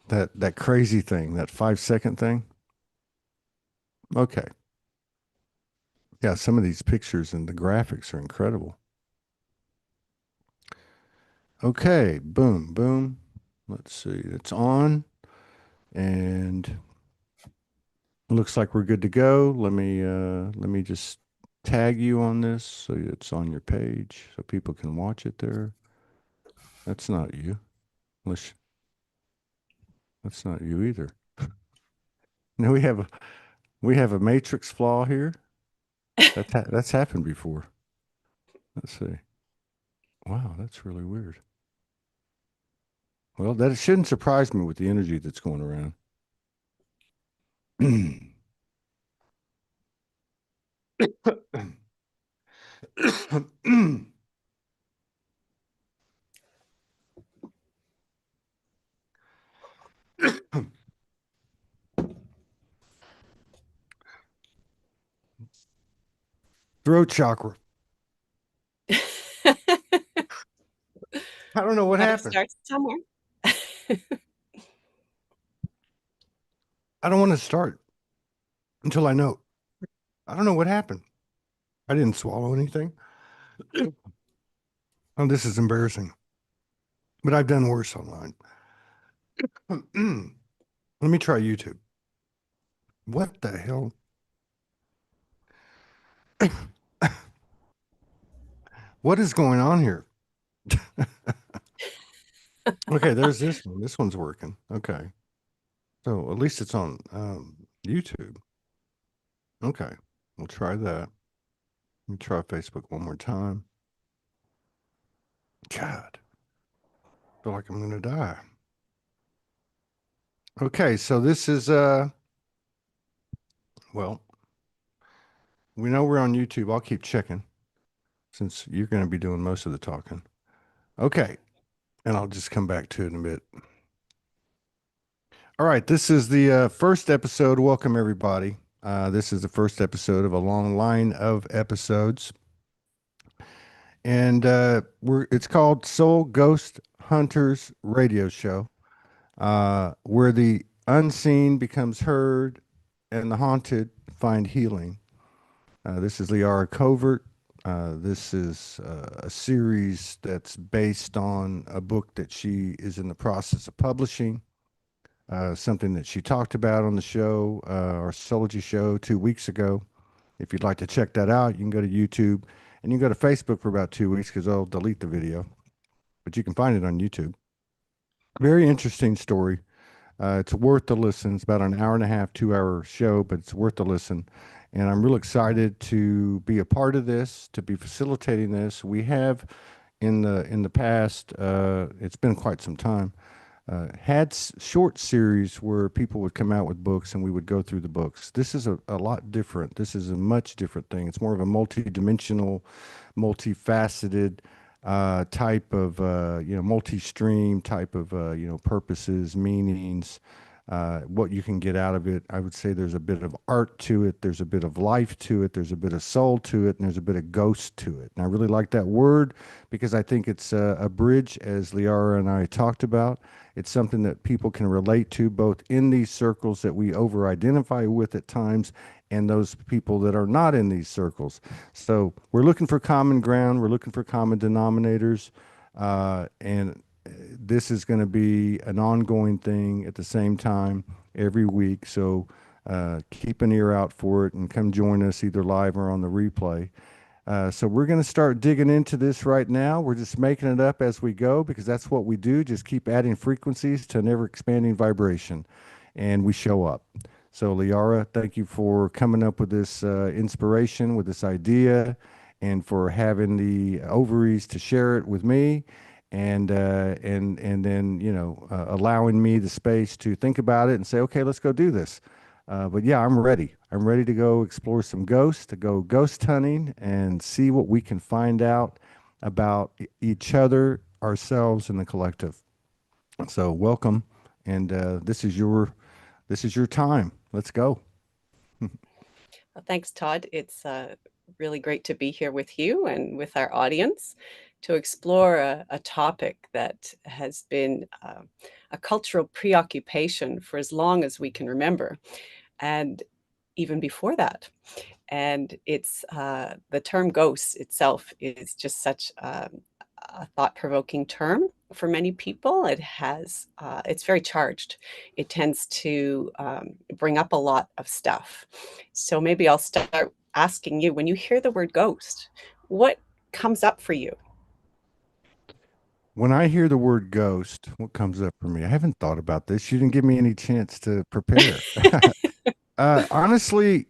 That crazy thing, that 5 second thing. Okay. Yeah, some of these pictures and the graphics are incredible. Okay, boom, boom. Let's see. It's on and looks like we're good to go. Let me just tag you on this so it's on your page so people can watch it there. That's not you. Unless that's not you either. No, we have a matrix flaw here. That's happened before. Let's see. Wow, that's really weird. Well, that shouldn't surprise me with the energy that's going around. Throat chakra. I don't know what Gotta happened. start somewhere. I don't want to start until I know. I don't know what happened. I didn't swallow anything. Oh, this is embarrassing. But I've done worse online. Let me try YouTube. What the hell? What is going on here? Okay, there's this one. This one's working. Okay. So at least it's on YouTube. Okay. We'll try that. Let me try Facebook one more time. God, I feel like I'm gonna die. Okay, so this is well, we know we're on YouTube. I'll keep checking since you're gonna be doing most of the talking. Okay, and I'll just come back to it in a bit. All right, this is the first episode. Welcome everybody. This is the first episode of a long line of episodes, and it's called Soul Ghost Hunters Radio Show, where the unseen becomes heard and the haunted find healing. This is Liara Covert. This is a series that's based on a book that she is in the process of publishing, something that she talked about on the show, our Soulology show 2 weeks ago. If you'd like to check that out, you can go to YouTube and you can go to Facebook for about 2 weeks because I'll delete the video, but you can find it on YouTube. Very interesting story. It's worth the listen. It's about an hour and a half, 2 hour show, but it's worth the listen. And I'm real excited to be a part of this, to be facilitating this. We have in the past, it's been quite some time, had short series where people would come out with books and we would go through the books. This is a lot different. This is a much different thing. It's more of a multi-dimensional, multifaceted type of multi-stream type of purposes, meanings, what you can get out of it. I would say there's a bit of art to it, there's a bit of life to it, there's a bit of soul to it, and there's a bit of ghost to it. And I really like that word because I think it's a bridge, as Liara and I talked about. It's something that people can relate to, both in these circles that we over identify with at times and those people that are not in these circles. So we're looking for common ground, we're looking for common denominators, and this is going to be an ongoing thing at the same time every week. So keep an ear out for it and come join us either live or on the replay. So we're going to start digging into this right now. We're just making it up as we go because that's what we do. Just keep adding frequencies to an ever expanding vibration, and we show up. So Liara, thank you for coming up with this inspiration, with this idea, and for having the ovaries to share it with me, and then allowing me the space to think about it and say, okay, let's go do this. But yeah, I'm ready. I'm ready to go explore some ghosts, to go ghost hunting and see what we can find out about each other, ourselves, and the collective. So welcome, and this is your time. Let's go. Well, thanks, Todd. It's really great to be here with you and with our audience. to explore a topic that has been a cultural preoccupation for as long as we can remember, and even before that. And it's the term ghosts itself is just such a thought-provoking term for many people. It's very charged. It tends to bring up a lot of stuff. So maybe I'll start asking you, when you hear the word ghost, what comes up for you? When I hear the word ghost, what comes up for me? I haven't thought about this. You didn't give me any chance to prepare. Honestly,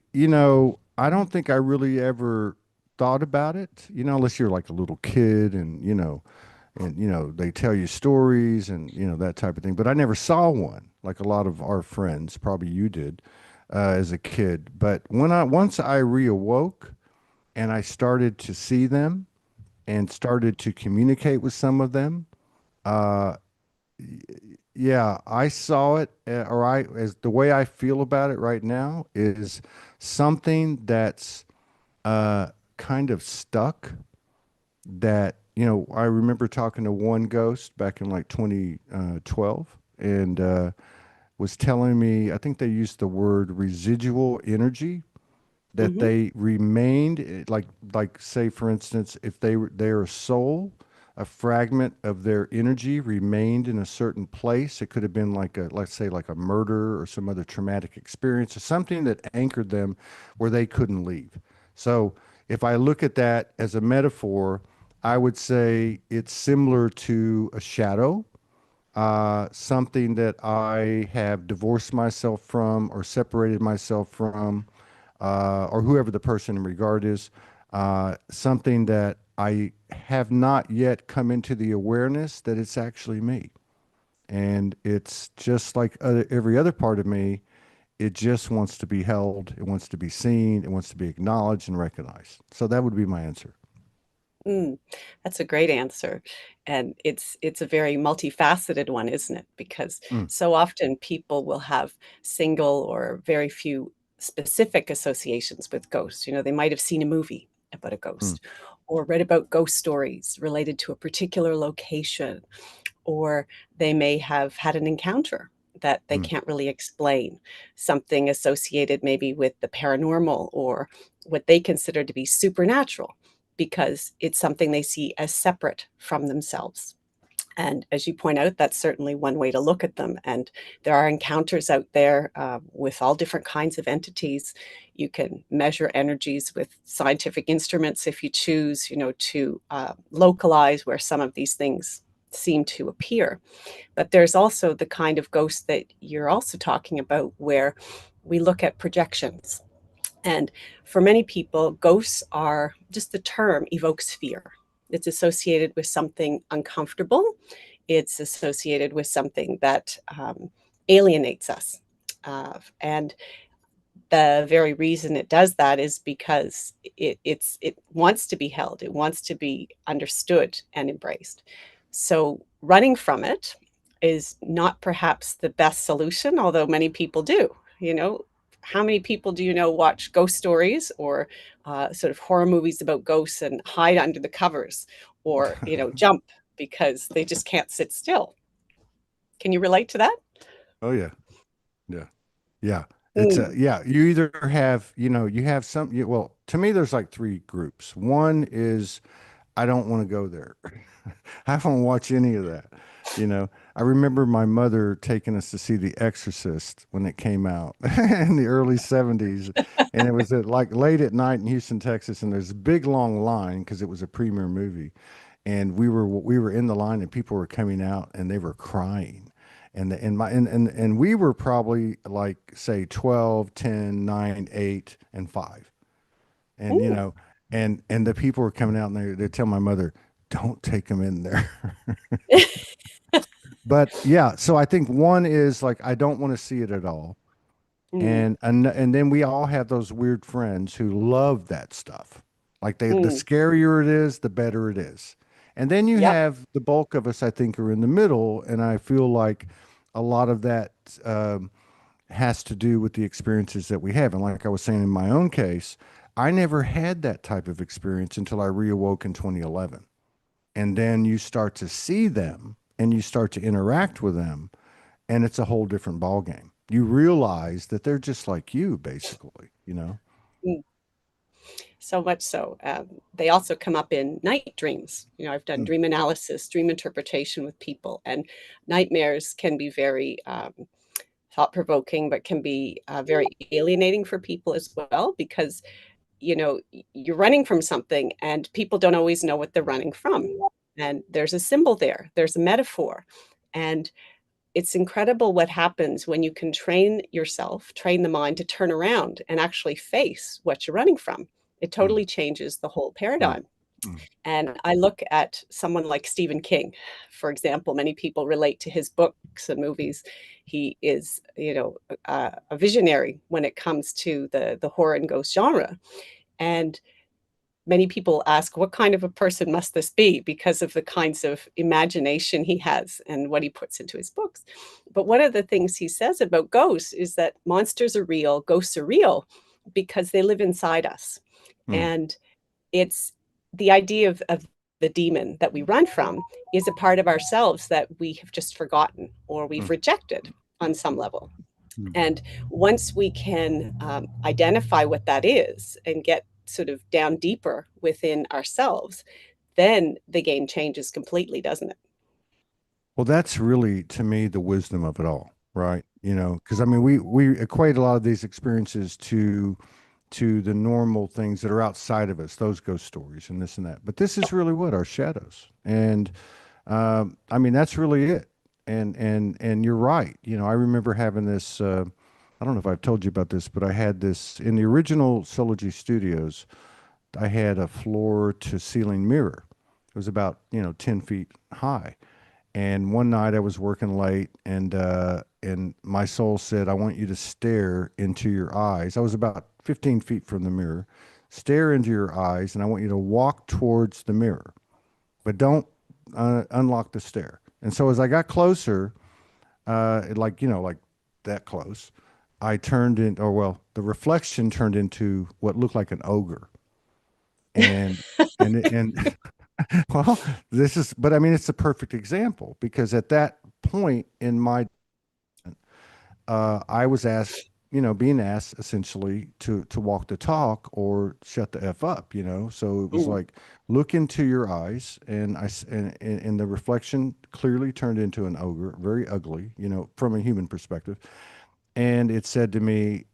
I don't think I really ever thought about it, unless you're like a little kid and they tell you stories and that type of thing. But I never saw one like a lot of our friends, probably you did, as a kid. But once I reawoke and I started to see them and started to communicate with some of them, uh, yeah, I saw it, or as the way I feel about it right now is something that's uh, kind of stuck. That I remember talking to one ghost back in like 2012, and was telling me, I think they used the word residual energy, that Hmm. they remained like say for instance, if their soul, a fragment of their energy remained in a certain place. It could have been like a, let's say, like a murder or some other traumatic experience or something that anchored them where they couldn't leave. So if I look at that as a metaphor, I would say it's similar to a shadow, something that I have divorced myself from or separated myself from, or whoever the person in regard is, something that I have not yet come into the awareness that it's actually me. And it's just like every other part of me. It just wants to be held. It wants to be seen. It wants to be acknowledged and recognized. So that would be my answer. Mm, that's a great answer. And it's a very multifaceted one, isn't it? Because Mm, so often people will have single or very few specific associations with ghosts. You know, they might have seen a movie about a mm, ghost or read about ghost stories related to a particular location, or they may have had an encounter that they mm. can't really explain, something associated maybe with the paranormal or what they consider to be supernatural, because it's something they see as separate from themselves. And as you point out, that's certainly one way to look at them. And there are encounters out there with all different kinds of entities. You can measure energies with scientific instruments if you choose, you know, to localize where some of these things seem to appear. But there's also the kind of ghost that you're also talking about, where we look at projections. And for many people, ghosts are just the term evokes fear. It's associated with something uncomfortable, it's associated with something that alienates us. And the very reason it does that is because it wants to be held, it wants to be understood and embraced. So running from it is not perhaps the best solution, although many people do. You know, how many people do you know watch ghost stories or sort of horror movies about ghosts and hide under the covers, or jump because they just can't sit still? Can you relate to that? Oh yeah, yeah. Yeah. Mm. Yeah, you either have, you have well, to me there's like three groups. One is I don't want to go there. I don't watch any of that. I remember my mother taking us to see The Exorcist when it came out in the early 70s. And it was at like late at night in Houston, Texas, and there's a big long line because it was a premiere movie. And we were in the line and people were coming out and they were crying. And we were probably like say 12, 10, 9, 8, and 5. And Mm. and the people were coming out and they tell my mother, don't take them in there. But yeah, so I think one is like I don't want to see it at all. Mm. And then we all have those weird friends who love that stuff. Like the Mm. scarier it is, the better it is. And then you Yep. have the bulk of us, I think, are in the middle. And I feel like a lot of that has to do with the experiences that we have. And like I was saying in my own case, I never had that type of experience until I reawoke in 2011. And then you start to see them and you start to interact with them, and it's a whole different ball game. You realize that they're just like you, basically, you know? Mm. So much so. They also come up in night dreams. I've done Mm, dream analysis, dream interpretation with people, and nightmares can be very thought provoking, but can be very alienating for people as well because you're running from something and people don't always know what they're running from. And there's a symbol there, there's a metaphor. And it's incredible what happens when you can train yourself, train the mind to turn around and actually face what you're running from. It mm, totally changes the whole mm, paradigm. mm, And I look at someone like Stephen King, for example. Many people relate to his books and movies. He is, a visionary when it comes to the horror and ghost genre. And many people ask, what kind of a person must this be because of the kinds of imagination he has and what he puts into his books. But one of the things he says about ghosts is that monsters are real, ghosts are real because they live inside us. mm, And it's the idea of the demon that we run from is a part of ourselves that we have just forgotten or we've mm, rejected on some level. mm. And once we can identify what that is and get sort of down deeper within ourselves, then the game changes completely, doesn't it? Well, that's really, to me, the wisdom of it all, right? You know, because I mean, we equate a lot of these experiences to the normal things that are outside of us, those ghost stories and this and that. But this is really what our shadows, and I mean, that's really it. And you're right. You know, I remember having this. I don't know if I've told you about this, but I had this in the original Sology Studios. I had a floor to ceiling mirror. It was about 10 feet high. And one night I was working late, and my soul said, "I want you to stare into your eyes." I was about 15 feet from the mirror. Stare into your eyes, and I want you to walk towards the mirror, but don't unlock the stare. And so as I got closer, like that close, I turned in, or well, the reflection turned into what looked like an ogre, and and well, this is, but I mean, it's a perfect example because at that point in my, I was asked, being asked essentially to walk the talk or shut the f up, So it was Mm, like, look into your eyes, and and the reflection clearly turned into an ogre, very ugly, from a human perspective, and it said to me,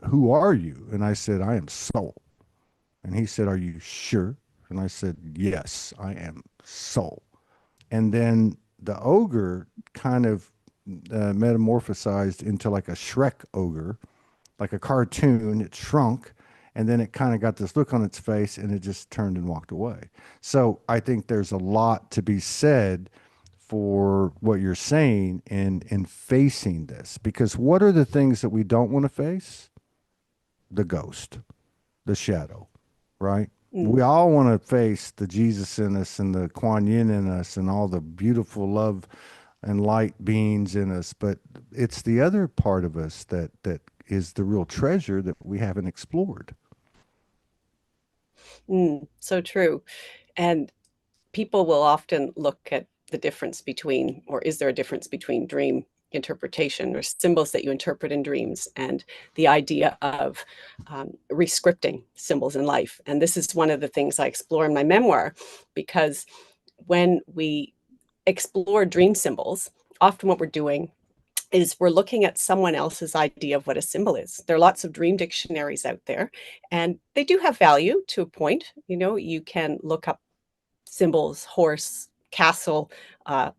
"Who are you?" And I said, "I am Soul." And he said, "Are you sure?" And I said, "Yes, I am Soul." And then the ogre kind of metamorphosized into like a Shrek ogre, like a cartoon. It shrunk, and then it kind of got this look on its face, and it just turned and walked away. So I think there's a lot to be said for what you're saying in facing this, because what are the things that we don't want to face? The ghost, the shadow, right? mm, We all want to face the Jesus in us and the Kuan Yin in us and all the beautiful love and light beings in us, but it's the other part of us that is the real treasure that we haven't explored. so true. And people will often look at the difference between, or is there a difference between dream interpretation or symbols that you interpret in dreams and the idea of rescripting symbols in life. And this is one of the things I explore in my memoir, because when we explore dream symbols, often what we're doing is we're looking at someone else's idea of what a symbol is. There are lots of dream dictionaries out there, and they do have value to a point. You can look up symbols, horse, castle,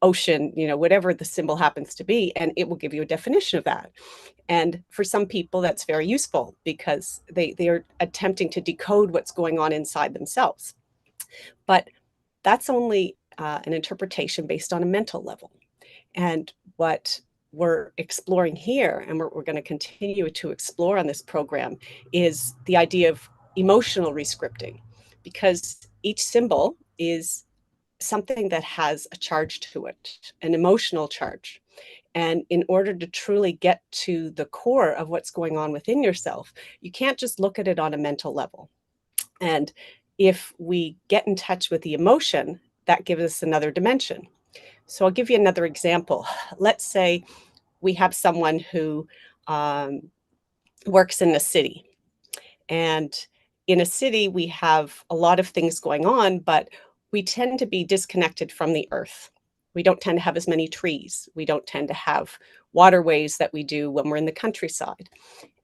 ocean, whatever the symbol happens to be, and it will give you a definition of that. And for some people, that's very useful because they are attempting to decode what's going on inside themselves. But that's only an interpretation based on a mental level. And what we're exploring here, and we're going to continue to explore on this program, is the idea of emotional rescripting, because each symbol is something that has a charge to it, an emotional charge. And in order to truly get to the core of what's going on within yourself, you can't just look at it on a mental level. And if we get in touch with the emotion, that gives us another dimension. So I'll give you another example. Let's say we have someone who um, works in a city. And in a city, we have a lot of things going on, but we tend to be disconnected from the earth. We don't tend to have as many trees. We don't tend to have waterways that we do when we're in the countryside.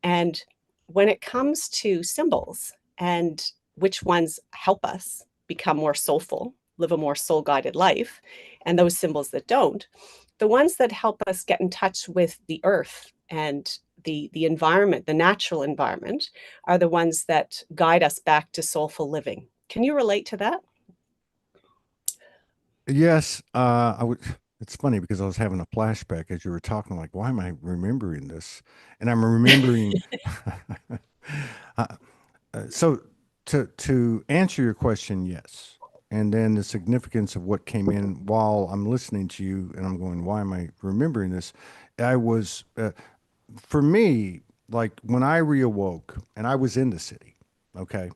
And when it comes to symbols and which ones help us become more soulful, live a more soul guided life, and those symbols that don't, the ones that help us get in touch with the earth and the environment, the natural environment, are the ones that guide us back to soulful living. Can you relate to that? Yes, I would. It's funny because I was having a flashback as you were talking, like, why am I remembering this? And I'm remembering. uh, so to answer your question, yes. And then the significance of what came in while I'm listening to you, and I'm going, why am I remembering this? I was, for me, like when I reawoke, and I was in the city, okay,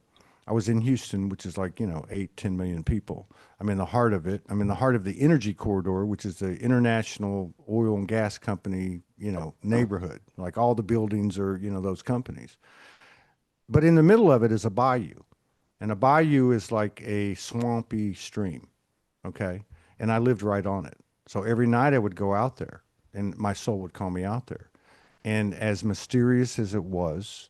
I was in Houston, which is like, 8, 10 million people. I'm in the heart of it. I'm in the heart of the energy corridor, which is the international oil and gas company, neighborhood. Like all the buildings are, those companies. But in the middle of it is a bayou. And a bayou is like a swampy stream. Okay. And I lived right on it. So every night I would go out there and my soul would call me out there. And as mysterious as it was,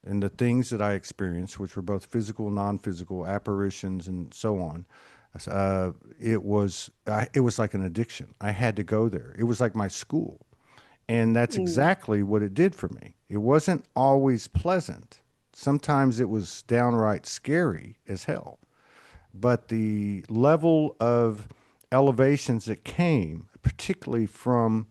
and the things that I experienced, which were both physical, non-physical apparitions, and so on, it was like an addiction. I had to go there. It was like my school, and that's Mm, exactly what it did for me. It wasn't always pleasant. Sometimes it was downright scary as hell. But the level of elevations that came, particularly from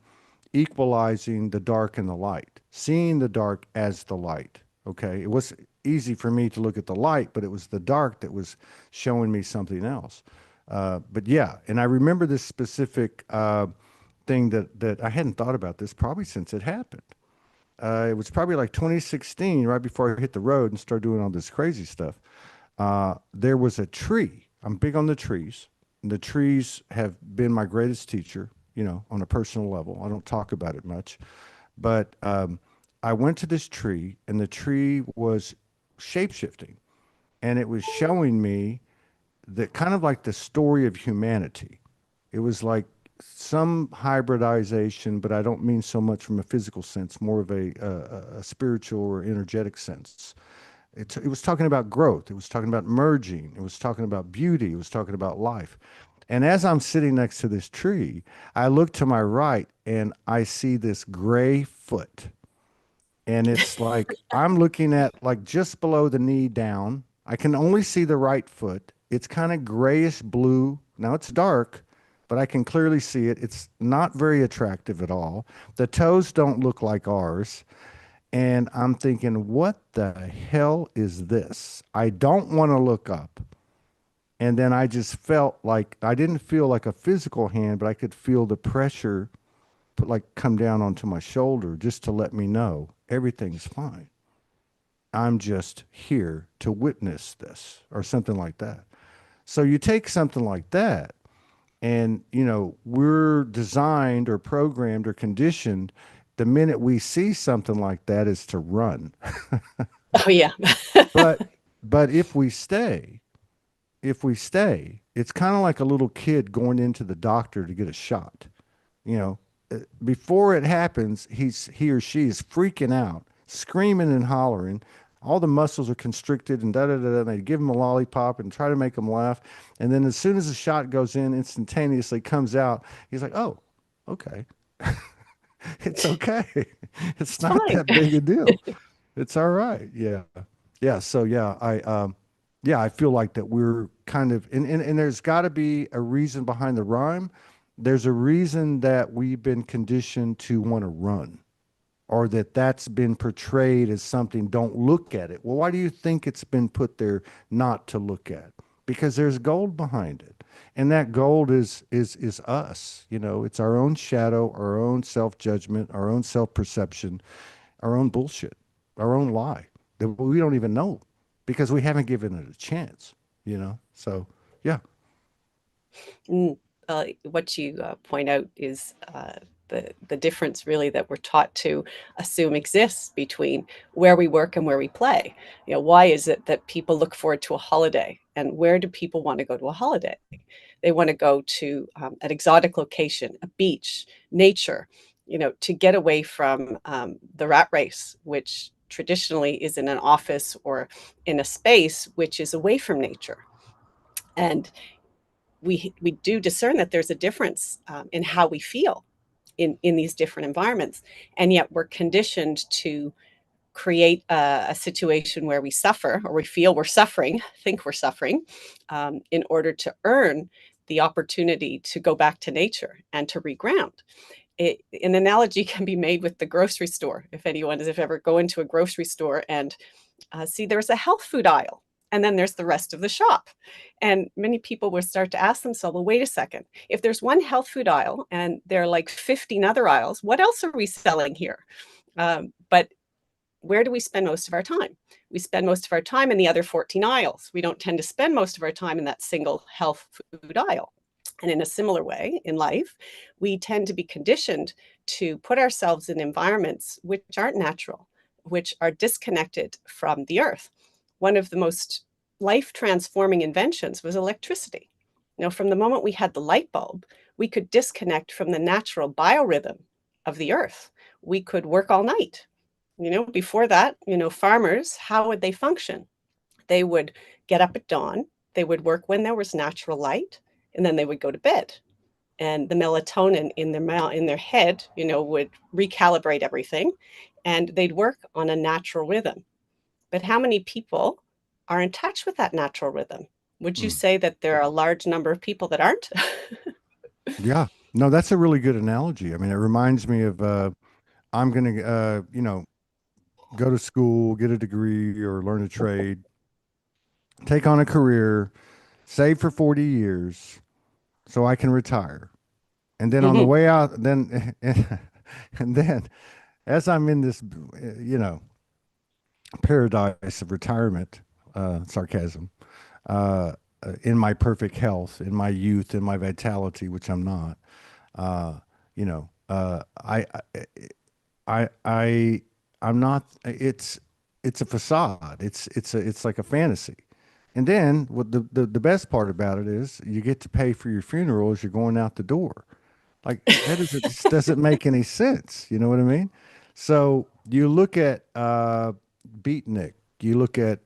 equalizing the dark and the light, seeing the dark as the light. Okay. It was easy for me to look at the light, but it was the dark that was showing me something else. But yeah, and I remember this specific thing that I hadn't thought about this probably since it happened. It was probably like 2016, right before I hit the road and started doing all this crazy stuff. There was a tree. I'm big on the trees. And the trees have been my greatest teacher, on a personal level. I don't talk about it much. But I went to this tree, and the tree was shape shifting. And it was showing me that kind of like the story of humanity. It was like some hybridization, but I don't mean so much from a physical sense, more of a spiritual or energetic sense. It was talking about growth. It was talking about merging. It was talking about beauty. It was talking about life. And as I'm sitting next to this tree, I look to my right and I see this gray foot. And it's like I'm looking at like just below the knee down. I can only see the right foot. It's kind of grayish blue. Now it's dark, but I can clearly see it. It's not very attractive at all. The toes don't look like ours. And I'm thinking, what the hell is this? I don't want to look up. And then I just felt like I didn't feel like a physical hand, but I could feel the pressure put like come down onto my shoulder just to let me know everything's fine. I'm just here to witness this or something like that. So you take something like that and, we're designed or programmed or conditioned the minute we see something like that is to run. oh, yeah. But but if we stay, it's kind of like a little kid going into the doctor to get a shot. You know, Before it happens, he or she is freaking out, screaming and hollering. All the muscles are constricted and da da da. And they give him a lollipop and try to make him laugh. And then as soon as the shot goes in, instantaneously comes out. He's like, "Oh, okay, it's okay. It's It's not fine. that big a deal. It's all right." Yeah, yeah. So yeah, yeah, I feel like that we're kind of, and there's got to be a reason behind the rhyme. There's a reason that we've been conditioned to want to run, or that's been portrayed as something, don't look at it. Well, why do you think it's been put there not to look at? Because there's gold behind it. And that gold is us. It's our own shadow, our own self-judgment, our own self-perception, our own bullshit, our own lie that we don't even know because we haven't given it a chance. So yeah. Mm, what you point out is the difference really that we're taught to assume exists between where we work and where we play. You know, why is it that people look forward to a holiday, and where do people want to go to a holiday? They want to go to an exotic location, a beach, nature, you know, to get away from the rat race, which traditionally is in an office or in a space which is away from nature. And we do discern that there's a difference in how we feel in these different environments, and yet we're conditioned to create a situation where we suffer or we feel we're suffering, think we're suffering, in order to earn the opportunity to go back to nature and to reground. An analogy can be made with the grocery store. If anyone has ever go into a grocery store and see there's a health food aisle, and then there's the rest of the shop. And many people will start to ask themselves, well, wait a second. If there's one health food aisle and there are like 15 other aisles, what else are we selling here? But where do we spend most of our time? We spend most of our time in the other 14 aisles. We don't tend to spend most of our time in that single health food aisle. And in a similar way in life, we tend to be conditioned to put ourselves in environments which aren't natural, which are disconnected from the earth. One of the most life transforming inventions was electricity. You know, from the moment we had the light bulb, we could disconnect from the natural biorhythm of the earth. We could work all night. You know, before that, you know, farmers, how would they function? They would get up at dawn, they would work when there was natural light, and then they would go to bed. And the melatonin in their head, you know, would recalibrate everything, and they'd work on a natural rhythm. But how many people are in touch with that natural rhythm? Would you Mm. say that there are a large number of people that aren't? Yeah. No, that's a really good analogy. I mean, it reminds me of I'm going to, go to school, get a degree, or learn a trade, take on a career, save for 40 years so I can retire. And then on the Mhm, way out, then, and then as I'm in this, you know, paradise of retirement, sarcasm, uh, in my perfect health, in my youth, in my vitality, which I'm not, uh, you know, I I'm not. It's a facade. It's like a fantasy. And then what the best part about it is you get to pay for your funeral as you're going out the door. Like that doesn't just doesn't make any sense. You know what I mean? So you look at beatnik, you look at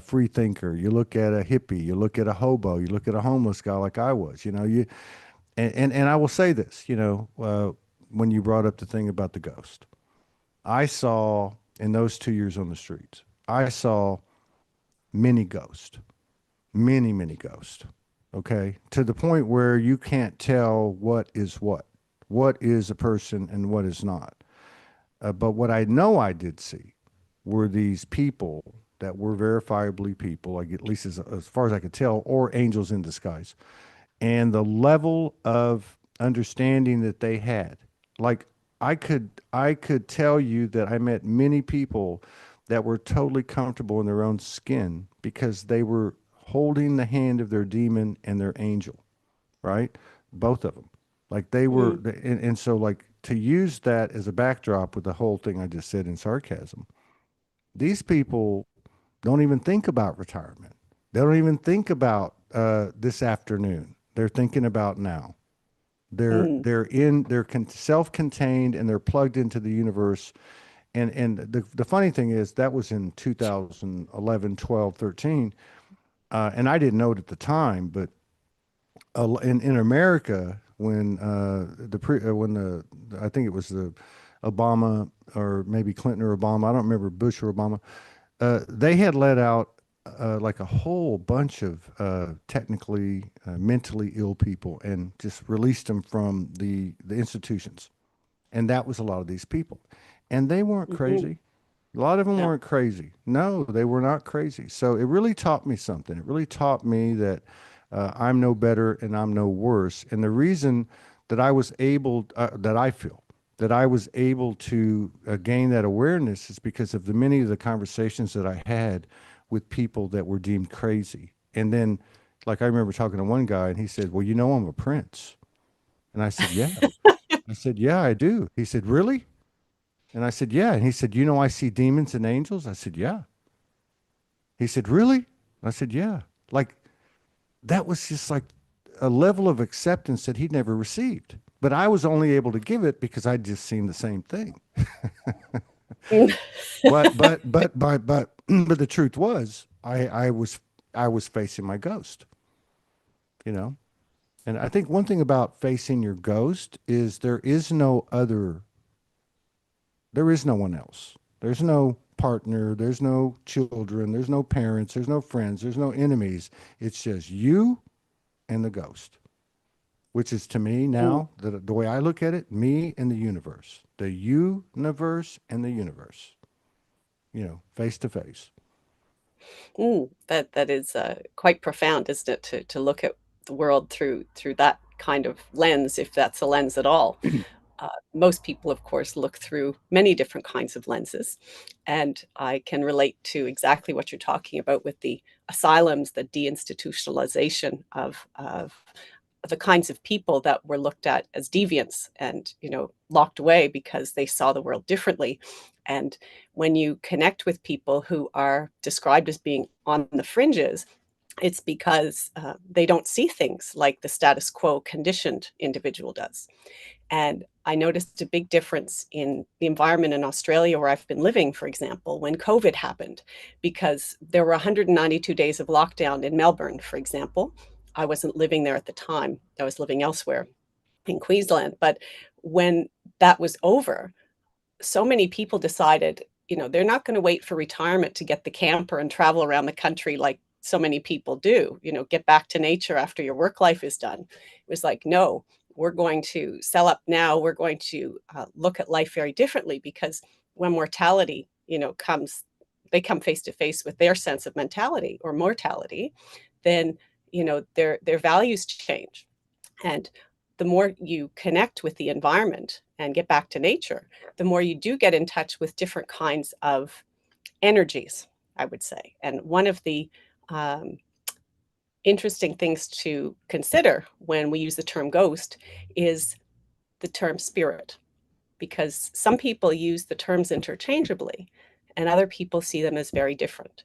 free thinker, you look at a hippie, you look at a hobo, you look at a homeless guy like I was. You know, you and I will say this. You know, when you brought up the thing about the ghost, I saw in those 2 years on the streets, I saw many ghosts, many ghosts. Okay. To the point where you can't tell what is a person and what is not. But what I know I did see were these people that were verifiably people, like at least as far as I could tell, or angels in disguise. And the level of understanding that they had, like I could tell you that I met many people that were totally comfortable in their own skin because they were holding the hand of their demon and their angel, right? Both of them. Like they were, mm, and so like to use that as a backdrop with the whole thing I just said in sarcasm, these people don't even think about retirement. They don't even think about this afternoon. They're thinking about now. mm, They're self-contained and they're plugged into the universe. And the funny thing is that was in 2011, 12, 13. And I didn't know it at the time, but in America when when the I think it was the Obama or maybe Clinton or Obama, I don't remember, Bush or Obama, they had let out like a whole bunch of technically mentally ill people and just released them from the institutions, and that was a lot of these people, and they weren't mhm. crazy. A lot of them No. weren't crazy. No, they were not crazy. So it really taught me something. It really taught me that I'm no better and I'm no worse. And the reason that I was able, that I feel, that I was able to gain that awareness is because of the many of the conversations that I had with people that were deemed crazy. And then, Like I remember talking to one guy and he said, "Well, I'm a prince." And I said, "Yeah." I said, "Yeah, I do." He said, "Really?" And I said, "Yeah." And he said, I see demons and angels." I said, "Yeah." He said, "Really?" I said, "Yeah." Like that was just like a level of acceptance that he'd never received. But I was only able to give it because I'd just seen the same thing. But the truth was, I was facing my ghost, you know. And I think one thing about facing your ghost is there is no one else. There's no partner, there's no children, there's no parents, there's no friends, there's no enemies. It's just you and the ghost, which is to me Mm, now, the way I look at it, me and the universe. The universe and the universe, face to face. that is quite profound, isn't it? To look at the world through that kind of lens, if that's a lens at all. Most people, of course, look through many different kinds of lenses, and I can relate to exactly what you're talking about with the asylums, the deinstitutionalization of the kinds of people that were looked at as deviants and locked away because they saw the world differently. And when you connect with people who are described as being on the fringes, it's because they don't see things like the status quo conditioned individual does. And I noticed a big difference in the environment in Australia where I've been living, for example, when COVID happened, because there were 192 days of lockdown in Melbourne, for example. I wasn't living there at the time, I was living elsewhere in Queensland. But when that was over, so many people decided, they're not going to wait for retirement to get the camper and travel around the country like so many people do, get back to nature after your work life is done. It was like, no, we're going to sell up now. We're going to look at life very differently, because when mortality, comes, they come face to face with their sense of mentality or mortality, then, their values change. And the more you connect with the environment and get back to nature, the more you do get in touch with different kinds of energies, I would say. And one of the um, interesting things to consider when we use the term ghost is the term spirit, because some people use the terms interchangeably and other people see them as very different.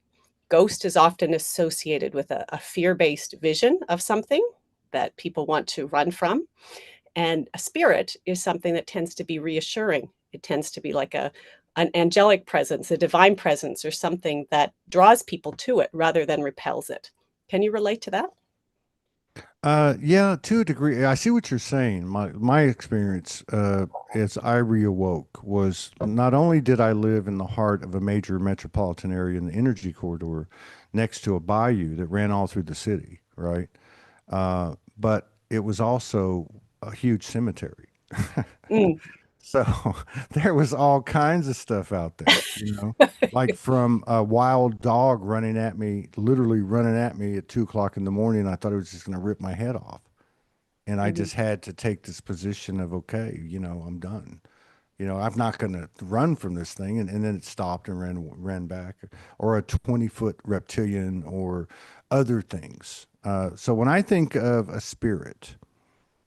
Ghost is often associated with a fear based vision of something that people want to run from. And a spirit is something that tends to be reassuring. It tends to be like an angelic presence, a divine presence, or something that draws people to it rather than repels it. Can you relate to that? Yeah, to a degree. I see what you're saying. My experience, as I reawoke, was not only did I live in the heart of a major metropolitan area in the energy corridor, next to a bayou that ran all through the city, right? But it was also a huge cemetery. Mm. So there was all kinds of stuff out there, like from a wild dog running at me, literally running at me at 2 o'clock in the morning. I thought it was just going to rip my head off. And I Mhm. just had to take this position of, okay, I'm done. I'm not going to run from this thing. And then it stopped and ran back, or a 20-foot reptilian or other things. So when I think of a spirit,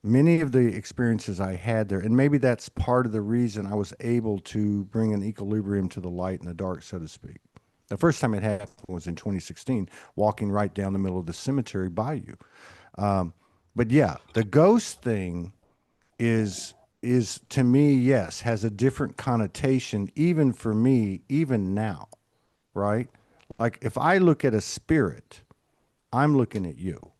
many of the experiences I had there, and maybe that's part of the reason I was able to bring an equilibrium to the light and the dark, so to speak. The first time it happened was in 2016, walking right down the middle of the cemetery bayou. Um, but yeah, the ghost thing is is to me, yes, has a different connotation, even for me, even now, right? Like if I look at a spirit, I'm looking at you.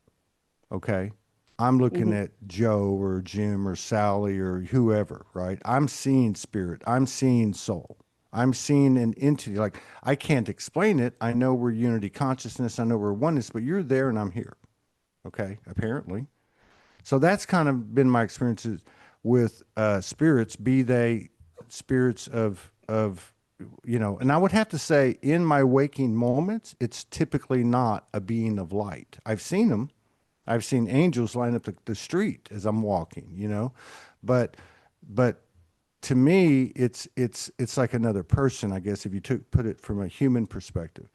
Okay. I'm looking Mhm. at Joe or Jim or Sally or whoever, right? I'm seeing spirit. I'm seeing soul. I'm seeing an entity. Like I can't explain it. I know we're unity consciousness. I know we're oneness, but you're there and I'm here. Okay. Apparently. So that's kind of been my experiences with spirits, be they spirits of and I would have to say in my waking moments, it's typically not a being of light. I've seen them. I've seen angels line up the street as I'm walking, but but to me, it's like another person, I guess, if you put it from a human perspective.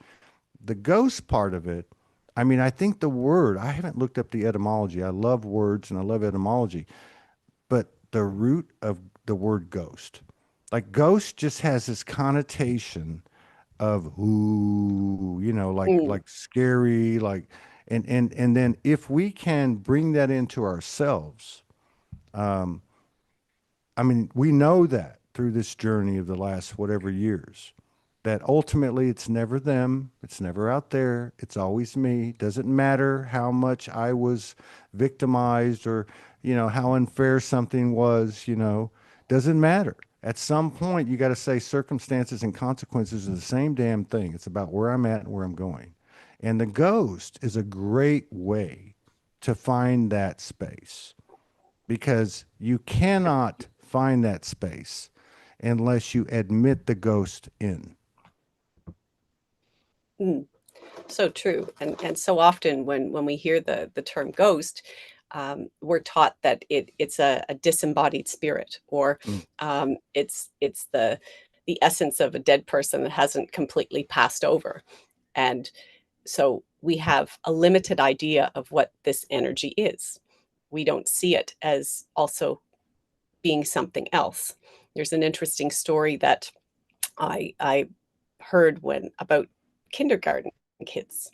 The ghost part of it, I mean, I think the word, I haven't looked up the etymology. I love words and I love etymology, but the root of the word ghost, like ghost just has this connotation of ooh, Mm, like scary, like, and then if we can bring that into ourselves, um, I mean, we know that through this journey of the last whatever years, that ultimately it's never them, it's never out there, it's always me. Doesn't matter how much I was victimized or, how unfair something was, doesn't matter. At some point, you got to say circumstances and consequences are the same damn thing. It's about where I'm at and where I'm going. And the ghost is a great way to find that space because you cannot find that space unless you admit the ghost in. mm. So true. And so often when we hear the term ghost, we're taught that it's a disembodied spirit, or Mm, it's the essence of a dead person that hasn't completely passed over. And so we have a limited idea of what this energy is. We don't see it as also being something else. There's an interesting story that I heard when about kindergarten kids.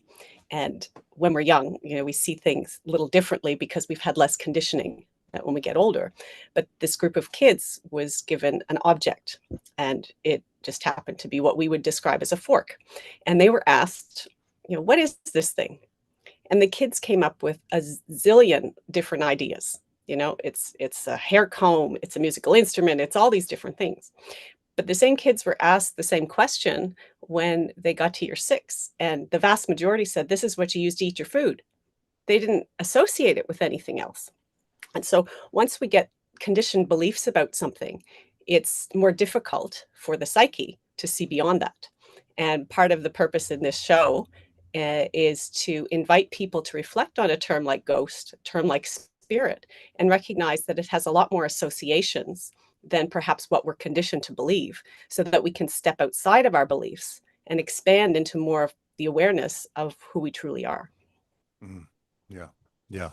And when we're young, we see things a little differently because we've had less conditioning when we get older. But this group of kids was given an object, and it just happened to be what we would describe as a fork. And they were asked, what is this thing? And the kids came up with a zillion different ideas. It's a hair comb, it's a musical instrument, it's all these different things. But the same kids were asked the same question when they got to year 6, and the vast majority said, "This is what you use to eat your food." They didn't associate it with anything else. And so once we get conditioned beliefs about something, it's more difficult for the psyche to see beyond that. And part of the purpose in this show is to invite people to reflect on a term like ghost, a term like spirit, and recognize that it has a lot more associations than perhaps what we're conditioned to believe, so that we can step outside of our beliefs and expand into more of the awareness of who we truly are. mm. Yeah. Yeah.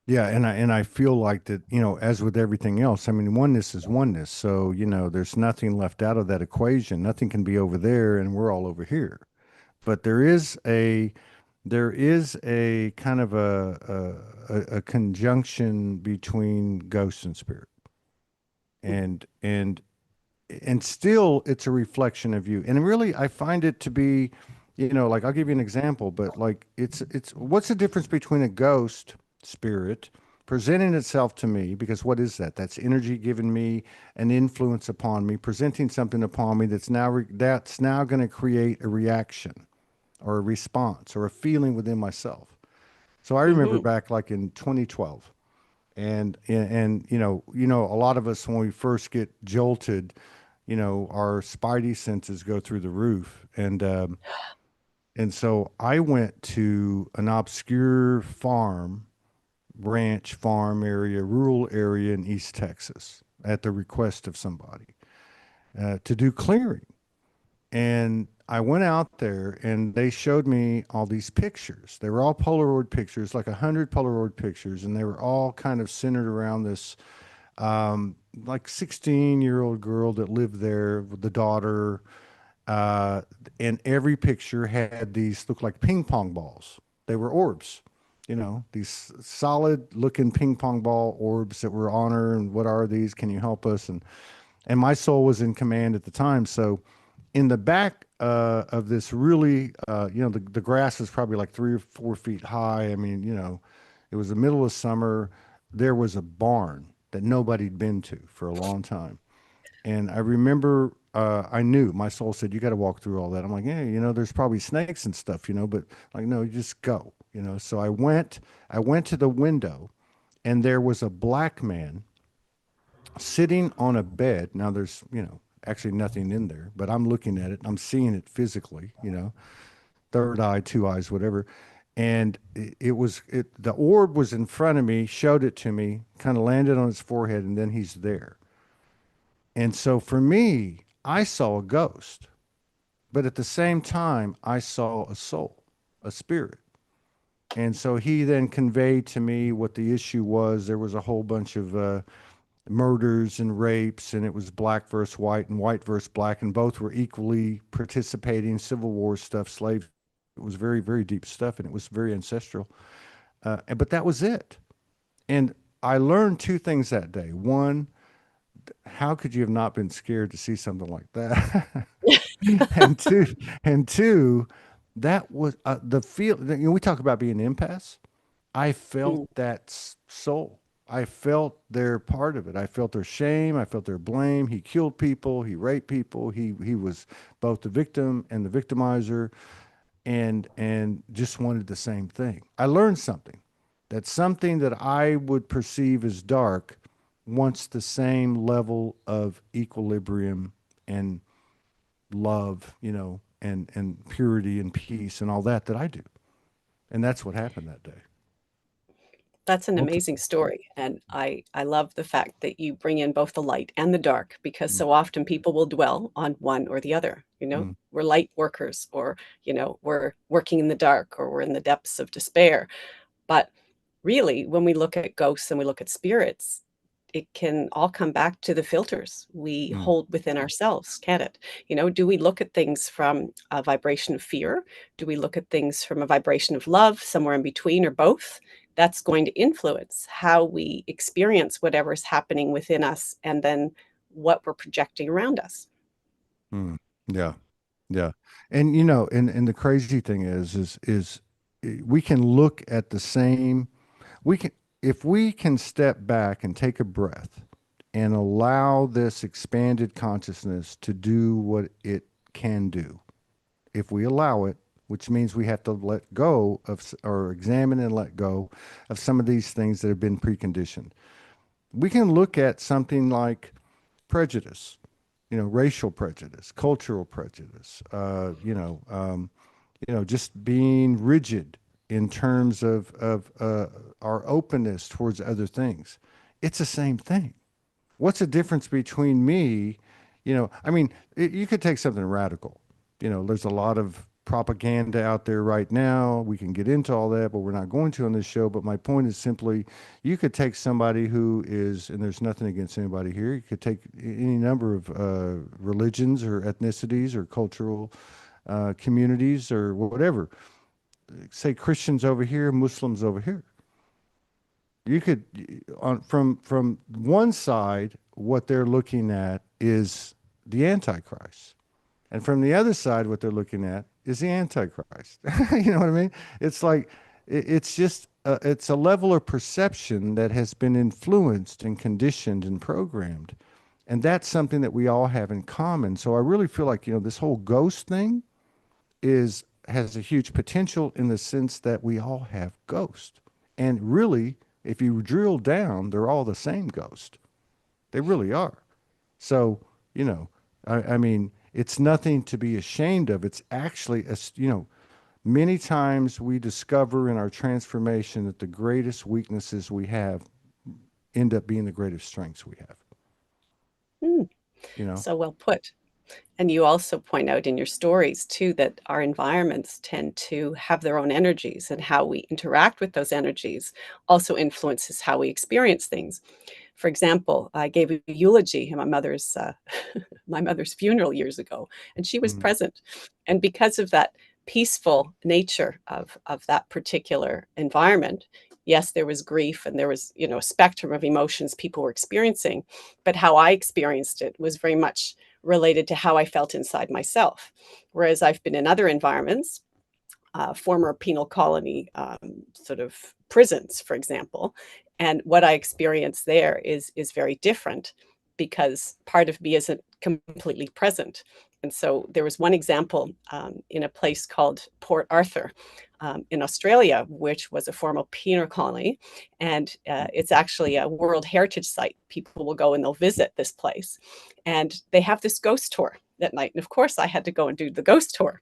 Yeah, and I feel like that, as with everything else, I mean, oneness is oneness. So, there's nothing left out of that equation. Nothing can be over there and we're all over here. But there is a kind of a conjunction between ghost and spirit. And still it's a reflection of you. And really I find it to be, like I'll give you an example, but like it's what's the difference between a ghost spirit presenting itself to me, because what is that? That's energy giving me an influence upon me, presenting something upon me that's now going to create a reaction or a response or a feeling within myself. So I remember Mm-hmm. back like in 2012, and a lot of us when we first get jolted, our spidey senses go through the roof, and so I went to an obscure ranch farm area, rural area in East Texas at the request of somebody to do clearing. And I went out there and they showed me all these pictures. They were all Polaroid pictures, like 100 Polaroid pictures, and they were all kind of centered around this like 16-year-old girl that lived there with the daughter. Uh, and every picture had these looked like ping pong balls. They were orbs, these solid looking ping pong ball orbs that were on her. And what are these? Can you help us? And my soul was in command at the time. So in the back of this really, the grass is probably like 3 or 4 feet high. I mean, it was the middle of summer. There was a barn that nobody'd been to for a long time. And I remember, I knew my soul said, you got to walk through all that. I'm like, yeah, there's probably snakes and stuff, but like, no, you just go. So I went to the window and there was a black man sitting on a bed. Now there's, actually nothing in there, but I'm looking at it. I'm seeing it physically, third eye, two eyes, whatever. And the orb was in front of me, showed it to me, kind of landed on his forehead, and then he's there. And so for me, I saw a ghost, but at the same time, I saw a soul, a spirit. And so he then conveyed to me what the issue was. There was a whole bunch of murders and rapes, and it was black versus white and white versus black, and both were equally participating. Civil War stuff, slave. It was very, very deep stuff, and it was very ancestral. But that was it. And I learned two things that day. One, how could you have not been scared to see something like that? and two, and two, that was the feel. You know, we talk about being an empath. I felt Mm. that soul. I felt their part of it. I felt their shame. I felt their blame. He killed people. He raped people. He was both the victim and the victimizer, and just wanted the same thing. I learned something. That something that I would perceive as dark wants the same level of equilibrium and love, and purity and peace and all that I do. And that's what happened that day. That's an amazing Ultimately. story, and I love the fact that you bring in both the light and the dark, because Mm, so often people will dwell on one or the other, you know? mm, We're light workers, or, we're working in the dark, or we're in the depths of despair. But really, when we look at ghosts and we look at spirits, it can all come back to the filters we mm, hold within ourselves, can't it? Do we look at things from a vibration of fear? Do we look at things from a vibration of love, somewhere in between, or both? That's going to influence how we experience whatever's happening within us, and then what we're projecting around us. mm. Yeah. Yeah. And the crazy thing is we can look at the same, we can, if we can step back and take a breath and allow this expanded consciousness to do what it can do, if we allow it, which means we have to let go of or examine and let go of some of these things that have been preconditioned. We can look at something like prejudice, racial prejudice, cultural prejudice, just being rigid in terms of our openness towards other things. It's the same thing. What's the difference between me? I mean, you could take something radical. There's a lot of propaganda out there right now. We can get into all that, but we're not going to on this show. But my point is simply, you could take somebody who is, and there's nothing against anybody here. You could take any number of religions or ethnicities or cultural communities or whatever. Say Christians over here, Muslims over here. You could on from one side, what they're looking at is the Antichrist. And from the other side, what they're looking at is the Antichrist. You know what I mean? It's like it's just it's a level of perception that has been influenced and conditioned and programmed, and that's something that we all have in common. So I really feel like this whole ghost thing is has a huge potential in the sense that we all have ghosts, and really, if you drill down, they're all the same ghost. They really are. So, you know, I mean, it's nothing to be ashamed of. It's actually, many times we discover in our transformation that the greatest weaknesses we have end up being the greatest strengths we have, Mm, you know? so well put. And you also point out in your stories too that our environments tend to have their own energies, and how we interact with those energies also influences how we experience things. For example, I gave a eulogy at my mother's my mother's funeral years ago, and she was Mm, present. And because of that peaceful nature of that particular environment, yes, there was grief, and there was, a spectrum of emotions people were experiencing, but how I experienced it was very much related to how I felt inside myself. Whereas I've been in other environments, former penal colony sort of prisons, for example. And what I experience there is very different, because part of me isn't completely present. And so there was one example in a place called Port Arthur in Australia, which was a former penal colony. And it's actually a World Heritage Site. People will go and they'll visit this place. And they have this ghost tour at night. And of course, I had to go and do the ghost tour,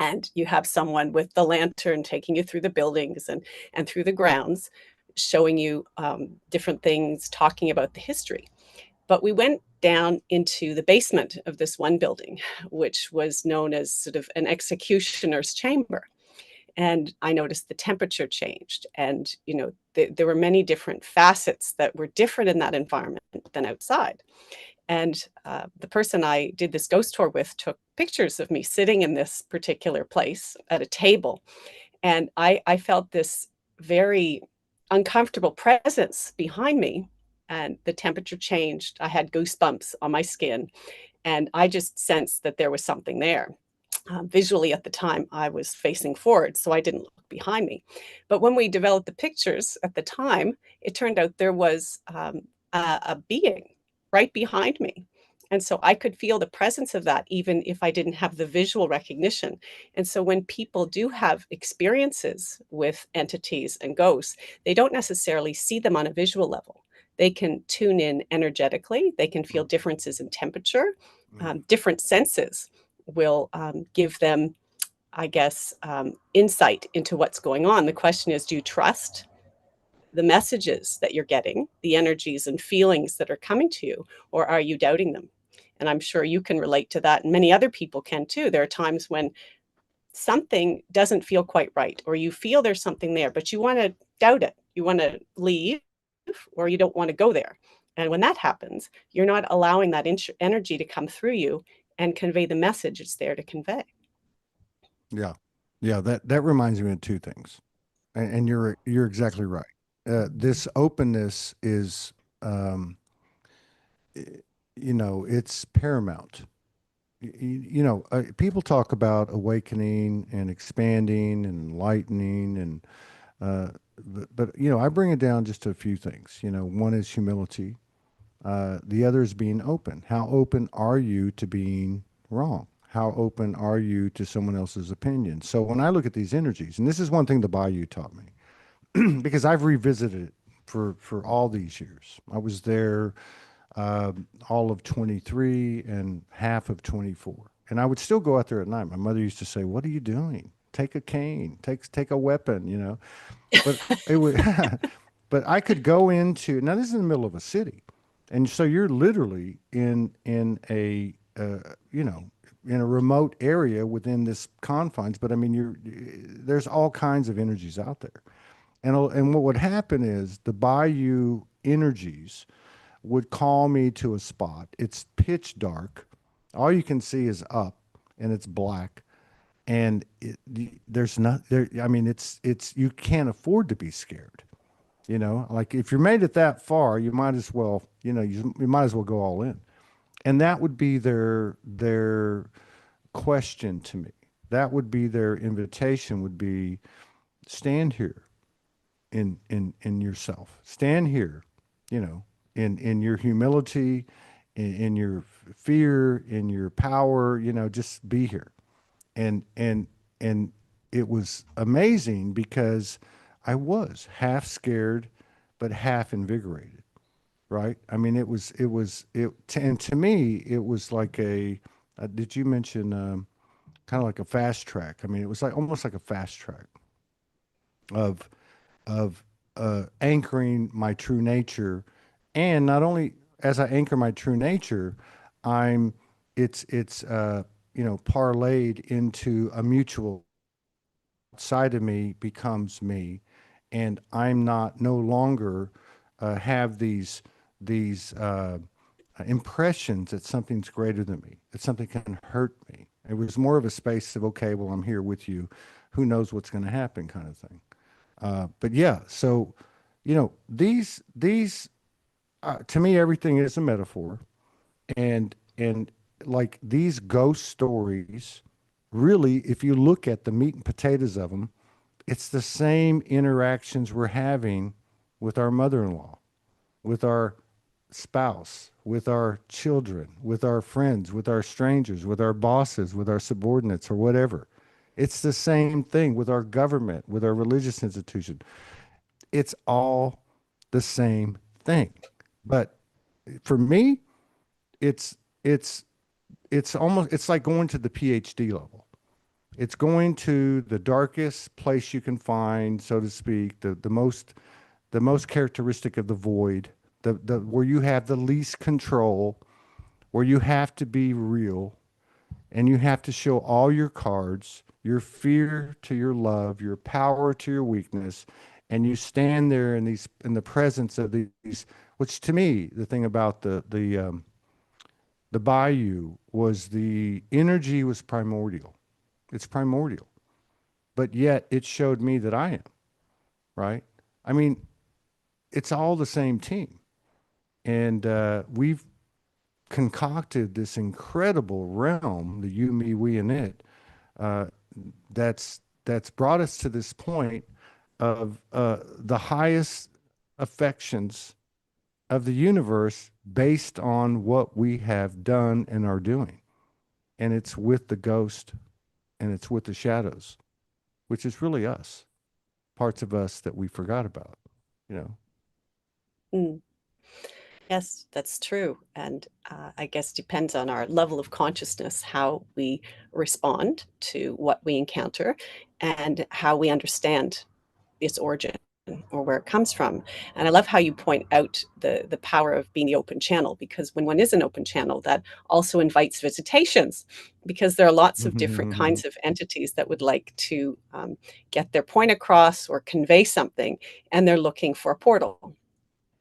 and you have someone with the lantern taking you through the buildings and through the grounds, showing you different things, talking about the history. But we went down into the basement of this one building, which was known as sort of an executioner's chamber. And I noticed the temperature changed. And, there were many different facets that were different in that environment than outside. And the person I did this ghost tour with took pictures of me sitting in this particular place at a table. And I felt this very uncomfortable presence behind me. And the temperature changed. I had goosebumps on my skin. And I just sensed that there was something there. Visually at the time, I was facing forward, so I didn't look behind me. But when we developed the pictures at the time, it turned out there was a being right behind me. And so I could feel the presence of that even if I didn't have the visual recognition. And so when people do have experiences with entities and ghosts, they don't necessarily see them on a visual level. They can tune in energetically, they can feel differences in temperature, different senses will give them, I guess, insight into what's going on. The question is, do you trust the messages that you're getting, the energies and feelings that are coming to you, or are you doubting them? And I'm sure you can relate to that, and many other people can too. There are times when something doesn't feel quite right, or you feel there's something there, but you want to doubt it. You want to leave, or you don't want to go there. And when that happens, you're not allowing that energy to come through you and convey the message it's there to convey. Yeah. Yeah. That reminds me of two things. And you're exactly right. This openness is, um, i- it's paramount. People talk about awakening and expanding and enlightening, and I bring it down just to a few things. One is humility. The other is being open. How open are you to being wrong? How open are you to someone else's opinion? So when I look at these energies, and this is one thing the Bayou taught me, because I've revisited it for all these years. I was there all of 23 and half of 24, and I would still go out there at night. My mother used to say, "What are you doing? Take a cane, take a weapon," But it would, but I could go into now. This is in the middle of a city, and so you're literally in a in a remote area within this confines. But I mean, there's all kinds of energies out there. And what would happen is the bayou energies would call me to a spot. It's pitch dark. All you can see is up, and it's black. And there's not there. I mean, it's you can't afford to be scared. Like if you're made it that far, you might as well, you might as well go all in. And that would be their question to me. That would be their invitation. Would be stand here in yourself. Stand here, in your humility, in your fear, in your power. Just be here. And it was amazing because I was half scared, but half invigorated. Right? I mean, and to me, it was like did you mention kind of like a fast track? I mean, it was like almost like a fast track of of anchoring my true nature, and not only as I anchor my true nature, I'm it's parlayed into a mutual side of me becomes me, and I'm not no longer have these impressions that something's greater than me, that something can hurt me. It was more of a space of, okay, well, I'm here with you. Who knows what's going to happen, kind of thing. But yeah, so these to me, everything is a metaphor, and like these ghost stories, really, if you look at the meat and potatoes of them, it's the same interactions we're having with our mother-in-law, with our spouse, with our children, with our friends, with our strangers, with our bosses, with our subordinates, or whatever. It's the same thing with our government, with our religious institution. It's all the same thing. But for me, it's it's it's like going to the PhD level. It's going to the darkest place you can find, so to speak, the most characteristic of the void, the where you have the least control, where you have to be real, and you have to show all your cards, your fear to your love, your power to your weakness, and you stand there in the presence of these. Which to me, the thing about the bayou was the energy was primordial. It's primordial, but yet it showed me that I am right. I mean, it's all the same team, and we've concocted this incredible realm, the you, me, we, and it, uh, that's brought us to this point of the highest affections of the universe based on what we have done and are doing. And it's with the ghost and it's with the shadows, which is really us, parts of us that we forgot about, you know. Mm. Yes, that's true. And I guess depends on our level of consciousness, how we respond to what we encounter and how we understand its origin or where it comes from. And I love how you point out the power of being the open channel, because when one is an open channel, that also invites visitations, because there are lots of different kinds of entities that would like to get their point across or convey something, and they're looking for a portal.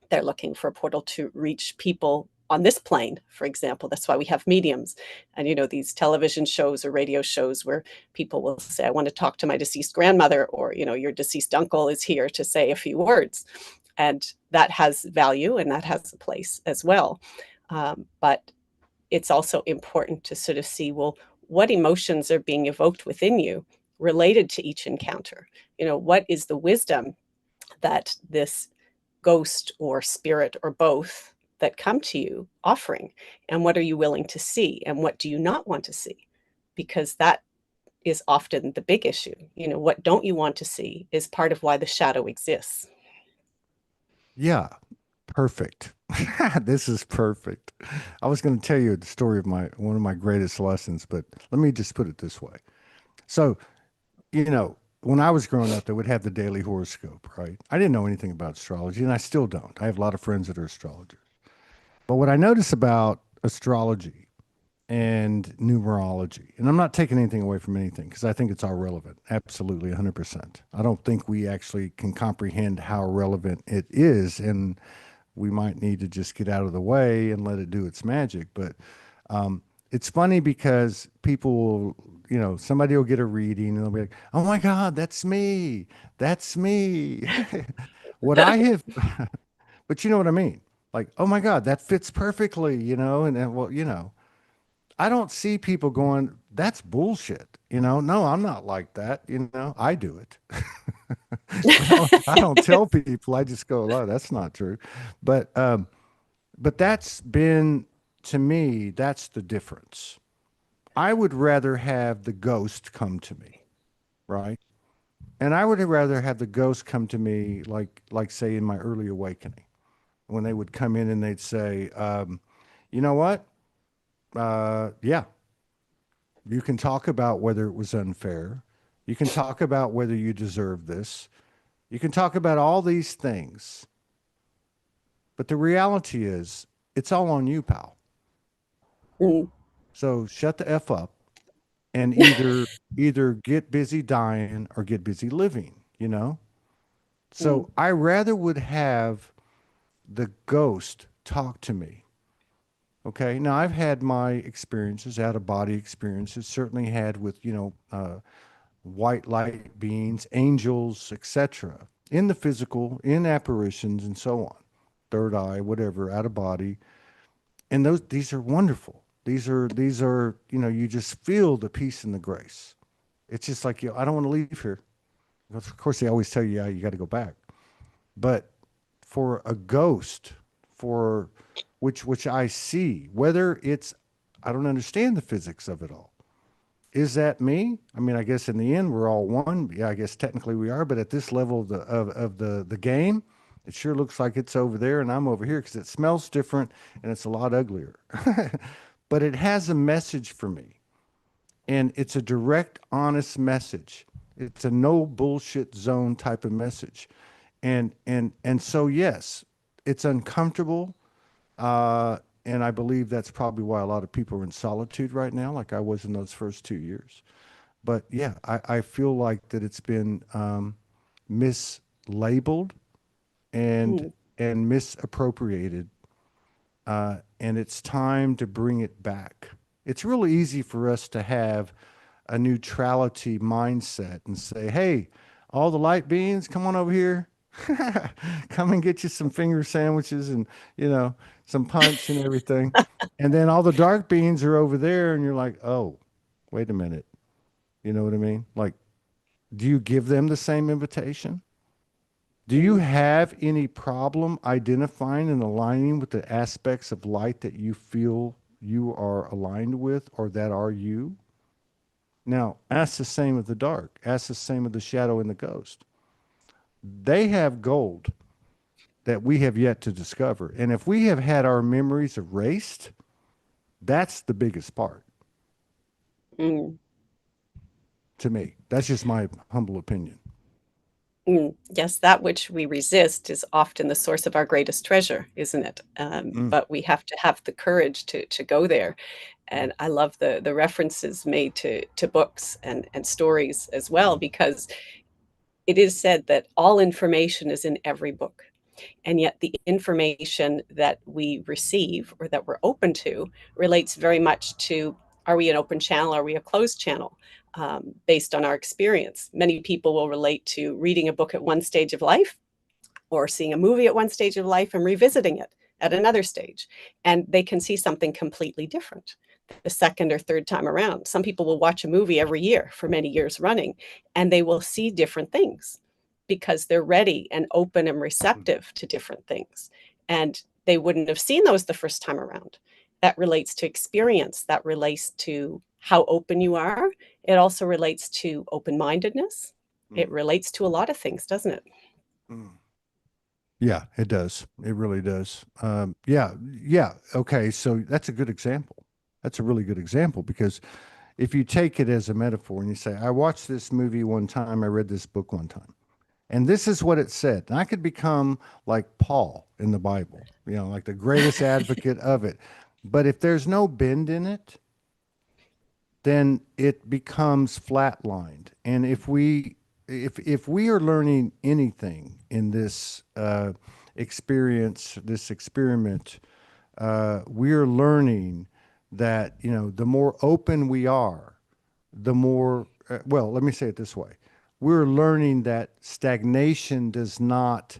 They're looking for a portal to reach people on this plane, for example. That's why we have mediums. And, these television shows or radio shows where people will say, I want to talk to my deceased grandmother, or, your deceased uncle is here to say a few words. And that has value and that has a place as well. But it's also important to sort of see, well, what emotions are being evoked within you related to each encounter? What is the wisdom that this ghost or spirit or both that come to you offering, and what are you willing to see and what do you not want to see, because that is often the big issue. What don't you want to see is part of why the shadow exists. Yeah, perfect. This is perfect. I was going to tell you the story of my one of my greatest lessons, but let me just put it this way. So, when I was growing up, they would have the daily horoscope, right? I didn't know anything about astrology, and I still don't. I have a lot of friends that are astrologers. But what I notice about astrology and numerology, and I'm not taking anything away from anything because I think it's all relevant, absolutely 100%. I don't think we actually can comprehend how relevant it is, and we might need to just get out of the way and let it do its magic. But it's funny because people will, somebody will get a reading and they'll be like, oh my God, that's me. That's me. What I have, but you know what I mean? Like, oh my God, that fits perfectly, and well, I don't see people going, that's bullshit. No, I'm not like that. I do it. But I don't tell people. I just go, oh, that's not true. But that's been, to me, that's the difference. I would rather have the ghost come to me, right? And I would rather have the ghost come to me like say in my early awakening, when they would come in and they'd say, you know what? Yeah, you can talk about whether it was unfair. You can talk about whether you deserve this. You can talk about all these things. But the reality is, it's all on you, pal. Mm. So shut the F up and either get busy dying or get busy living. Mm. So I rather would have the ghost talk to me. Okay. Now I've had my experiences, out of body experiences, certainly had with, white light beings, angels, etc. In the physical, in apparitions and so on. Third eye, whatever, out of body. And these are wonderful. These are, you just feel the peace and the grace. It's just like, I don't want to leave here. Of course, they always tell you, yeah, you got to go back. But for a ghost, for which I see, whether it's, I don't understand the physics of it all. Is that me? I mean, I guess in the end we're all one. Yeah, I guess technically we are, but at this level of the game, it sure looks like it's over there and I'm over here because it smells different and it's a lot uglier. But it has a message for me, and it's a direct, honest message. It's a no bullshit zone type of message. And so yes, it's uncomfortable. And I believe that's probably why a lot of people are in solitude right now, like I was in those first 2 years. But yeah, I feel like that it's been mislabeled and Mm, misappropriated, and it's time to bring it back. It's really easy for us to have a neutrality mindset and say, "Hey, all the light beings, come on over here. Come and get you some finger sandwiches and, you know, some punch and everything." And then all the dark beings are over there, and you're like, "Oh, wait a minute." You know what I mean? Like, do you give them the same invitation? Do you mm, have any problem identifying and aligning with the aspects of light that you feel you are aligned with or that are you? Now, ask the same of the dark. Ask the same of the shadow and the ghost. They have gold that we have yet to discover. And if we have had our memories erased, that's the biggest part mm. to me. That's just my humble opinion. Mm, yes, that which we resist is often the source of our greatest treasure, isn't it? Mm, But we have to have the courage to go there. mm, And I love the references made to books and stories as well, because it is said that all information is in every book. And yet the information that we receive or that we're open to relates very much to, are we an open channel? Are we a closed channel? Based on our experience. Many people will relate to reading a book at one stage of life or seeing a movie at one stage of life and revisiting it at another stage. And they can see something completely different the second or third time around. Some people will watch a movie every year for many years running, and they will see different things because they're ready and open and mm, receptive to different things. And they wouldn't have seen those the first time around. That relates to experience, that relates to how open you are. It also relates to open mindedness. It mm, relates to a lot of things, doesn't it? mm. Yeah, it does. It really does. Yeah, yeah. Okay, so that's a good example. That's a really good example because if you take it as a metaphor and you say, I watched this movie one time, I read this book one time, and this is what it said. And I could become like Paul in the Bible, like the greatest advocate of it. But if there's no bend in it, then it becomes flatlined. And if we are learning anything in this experience, this experiment, we are learning that the more open we are, the more well, let me say it this way: we're learning that stagnation does not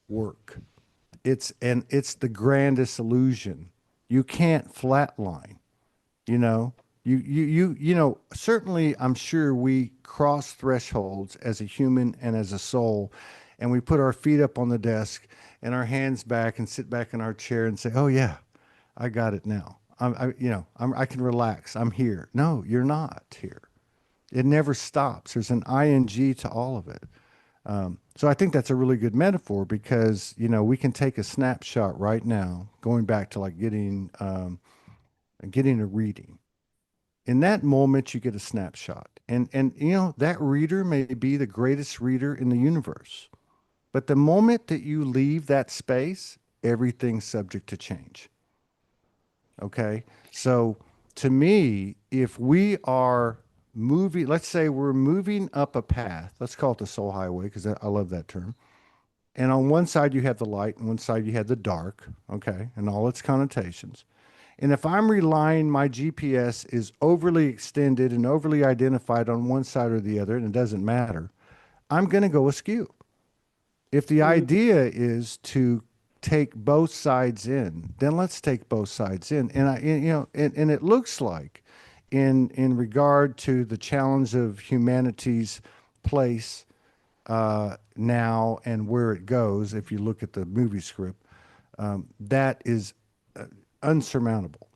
work. It's the grandest illusion. You can't flatline. You know, certainly I'm sure we cross thresholds as a human and as a soul, and we put our feet up on the desk and our hands back and sit back in our chair and say, "Oh yeah, I got it now. I can relax. I'm here." No, you're not here. It never stops. There's an ing to all of it. So I think that's a really good metaphor because we can take a snapshot right now, going back to like getting a reading. In that moment, you get a snapshot, and that reader may be the greatest reader in the universe. But the moment that you leave that space, everything's subject to change. Okay. So to me, if we are moving, let's say we're moving up a path, let's call it the soul highway because I love that term. And on one side you have the light, and one side you have the dark, okay, and all its connotations. And if I'm relying, my GPS is overly extended and overly identified on one side or the other, and it doesn't matter, I'm going to go askew. If the Mm, idea is to take both sides in, then let's take both sides in. And it looks like, in regard to the challenge of humanity's place now and where it goes, if you look at the movie script, that is unsurmountable.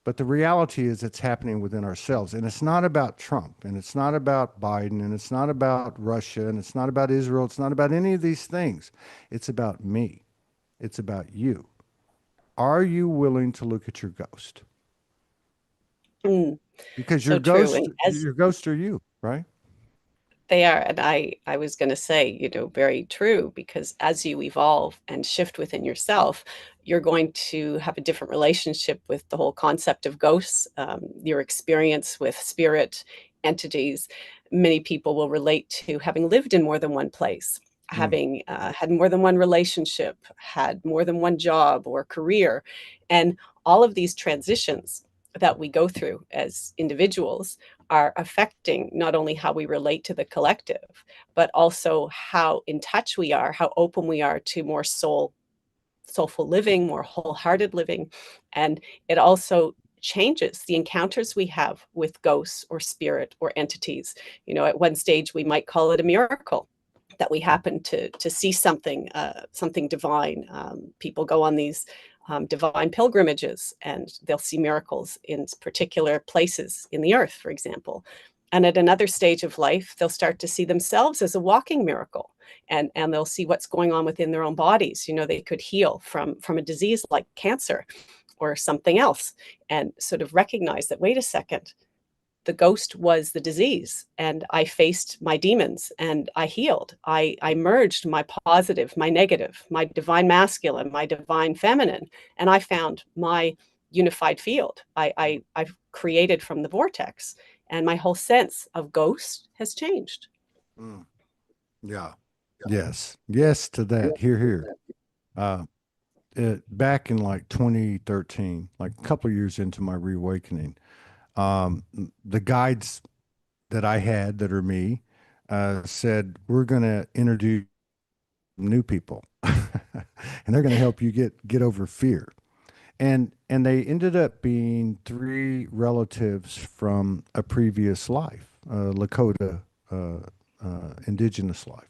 But the reality is it's happening within ourselves. And it's not about Trump, and it's not about Biden, and it's not about Russia, and it's not about Israel. It's not about any of these things. It's about me. It's about you. Are you willing to look at your ghost? mm. Because So true. And as your ghost are you, right? they are, and I was going to say, very true, because as you evolve and shift within yourself, you're going to have a different relationship with the whole concept of ghosts, your experience with spirit, entities, many people will relate to having lived in more than one place, Mm, having had more than one relationship, had more than one job or career. And all of these transitions that we go through as individuals are affecting not only how we relate to the collective, but also how in touch we are, how open we are to more soulful living, more wholehearted living. And it also changes the encounters we have with ghosts or spirit or entities. You know, at one stage we might call it a miracle that we happen to see something divine. People go on these divine pilgrimages and they'll see miracles in particular places in the earth, for example. And at another stage of life, they'll start to see themselves as a walking miracle, and they'll see what's going on within their own bodies. You know, they could heal from a disease like cancer or something else, and sort of recognize that, wait a second, the ghost was the disease, and I faced my demons and I healed. I merged my positive, my negative, my divine masculine, my divine feminine, and I found my unified field. I've created from the vortex, and my whole sense of ghost has changed. mm. Yeah. Yes. Yes to that. Here, here. Uh, Back in like 2013, like a couple of years into my reawakening, the guides that I had that are me said, we're going to introduce new people and they're going to help you get over fear. And they ended up being three relatives from a previous life, Lakota indigenous life.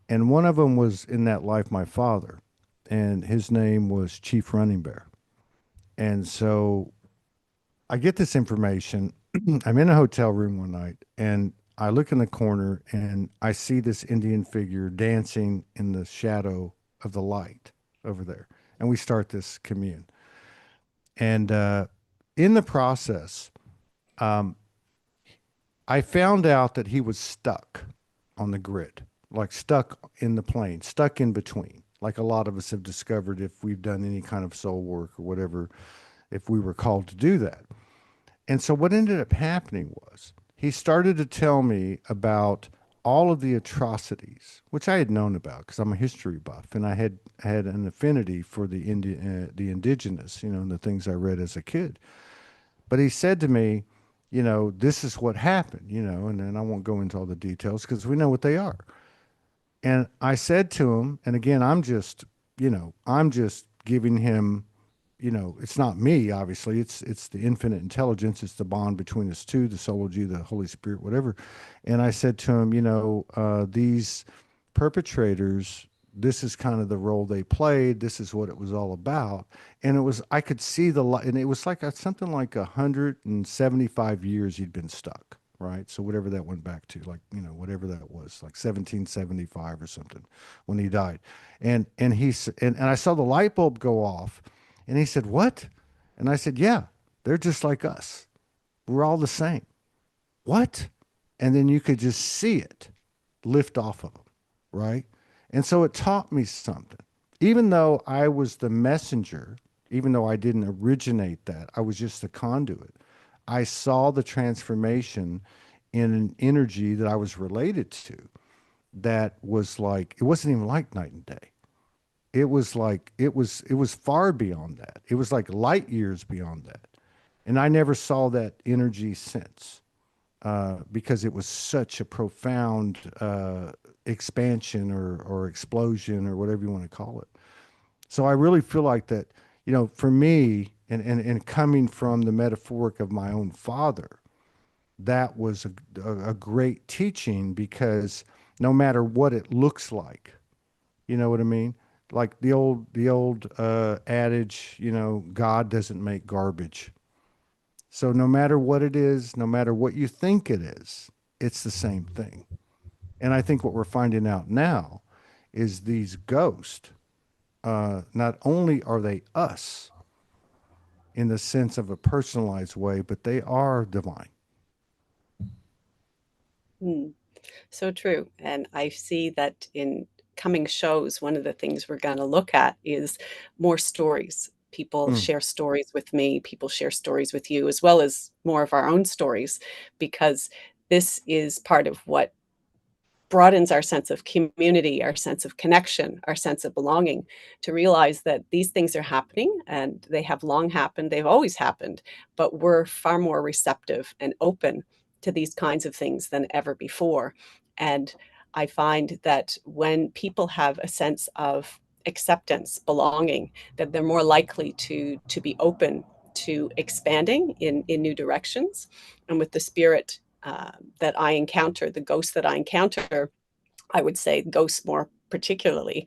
And one of them was in that life my father, and his name was Chief Running Bear. And so I get this information. I'm in a hotel room one night, and I look in the corner and I see this Indian figure dancing in the shadow of the light over there. And we start this commune. And in the process, um, I found out that he was stuck on the grid, like stuck in the plane, stuck in between, like a lot of us have discovered if we've done any kind of soul work or whatever, if we were called to do that. And so what ended up happening was he started to tell me about all of the atrocities, which I had known about because I'm a history buff and I had an affinity for the indigenous, you know, and the things I read as a kid. But he said to me, you know, this is what happened, you know, and then I won't go into all the details because we know what they are. And I said to him, and again, I'm just giving him, you know, it's not me, obviously. It's the infinite intelligence. It's the bond between us two, the soul of you, the Holy Spirit, whatever. And I said to him, you know, these perpetrators, this is kind of the role they played. This is what it was all about. And it was, I could see the light, and it was like something like 175 years he'd been stuck, right? So whatever that went back to, like, you know, whatever that was, like 1775 or something when he died. And I saw the light bulb go off, and he said, "What?" And I said, "Yeah, they're just like us. We're all the same." What? And then you could just see it lift off of them, right? And so it taught me something. Even though I was the messenger, even though I didn't originate that, I was just the conduit. I saw the transformation in an energy that I was related to that was like, it wasn't even like night and day. It was like, it was far beyond that. It was like light years beyond that. And I never saw that energy since because it was such a profound expansion or explosion or whatever you want to call it. So I really feel like that, you know, for me, and coming from the metaphoric of my own father, that was a great teaching because no matter what it looks like, you know what I mean? Like the old adage, you know, God doesn't make garbage. So no matter what it is, no matter what you think it is, it's the same thing. And I think what we're finding out now is these ghosts, not only are they us in the sense of a personalized way, but they are divine. Hmm. So true. And I see that in coming shows, one of the things we're going to look at is more stories People Mm, share stories with me, people share stories with you, as well as more of our own stories, because this is part of what broadens our sense of community, our sense of connection, our sense of belonging, to realize that these things are happening and they have long happened, they've always happened, but we're far more receptive and open to these kinds of things than ever before. And I find that when people have a sense of acceptance, belonging, that they're more likely to be open to expanding in new directions. And with the spirit that I encounter, the ghosts that I encounter, I would say ghosts more particularly,